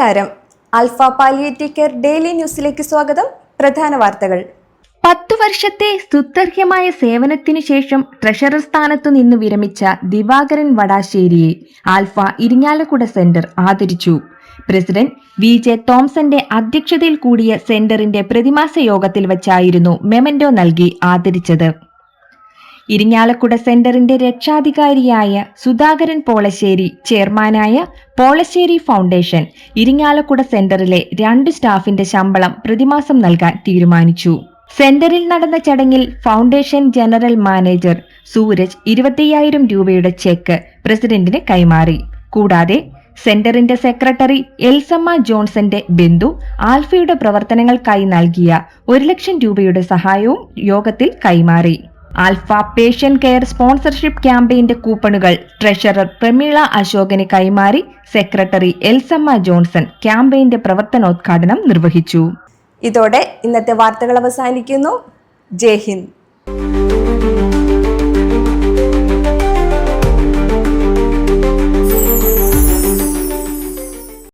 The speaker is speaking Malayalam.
നമസ്കാരം. ആൽഫ പാലിയേറ്റീവ് കെയർ ഡെയിലി ന്യൂസിലേക്ക് സ്വാഗതം. പ്രധാന വാർത്തകൾ. 10 വർഷത്തെ സുത്യർഹമായ സേവനത്തിനു ശേഷം ട്രഷറർ സ്ഥാനത്തു നിന്ന് വിരമിച്ച ദിവാകരൻ വടാശ്ശേരിയെ ആൽഫ ഇരിങ്ങാലക്കുട സെന്റർ ആദരിച്ചു. പ്രസിഡന്റ് വി.ജെ. തോംസന്റെ അധ്യക്ഷതയിൽ കൂടിയ സെന്ററിന്റെ പ്രതിമാസ യോഗത്തിൽ വച്ചായിരുന്നു മെമന്റോ നൽകി ആദരിച്ചത്. ഇരിങ്ങാലക്കുട സെന്ററിന്റെ രക്ഷാധികാരിയായ സുധാകരൻ പോളശ്ശേരി ചെയർമാനായ പോളശ്ശേരി ഫൗണ്ടേഷൻ ഇരിങ്ങാലക്കുട സെന്ററിലെ 2 സ്റ്റാഫിന്റെ ശമ്പളം പ്രതിമാസം നൽകാൻ തീരുമാനിച്ചു. സെന്ററിൽ നടന്ന ചടങ്ങിൽ ഫൗണ്ടേഷൻ ജനറൽ മാനേജർ സൂരജ് 25,000 രൂപയുടെ ചെക്ക് പ്രസിഡന്റിന് കൈമാറി. കൂടാതെ സെന്ററിന്റെ സെക്രട്ടറി എൽസമ്മ ജോൺസന്റെ ബന്ധു ആൽഫയുടെ പ്രവർത്തനങ്ങൾക്കായി നൽകിയ 1,00,000 രൂപയുടെ സഹായവും യോഗത്തിൽ കൈമാറി. ആൽഫ പേഷ്യൻ കെയർ സ്പോൺസർഷിപ്പ് ക്യാമ്പയിന്റെ കൂപ്പണുകൾ ട്രഷറർ പ്രമീള അശോകന് കൈമാറി സെക്രട്ടറി എൽസമ്മ ജോൺസൺ ക്യാമ്പയിന്റെ പ്രവർത്തനോദ്ഘാടനം നിർവഹിച്ചു. ഇതോടെ ഇന്നത്തെ വാർത്തകൾ അവസാനിക്കുന്നു. ജയ് ഹിന്ദ്.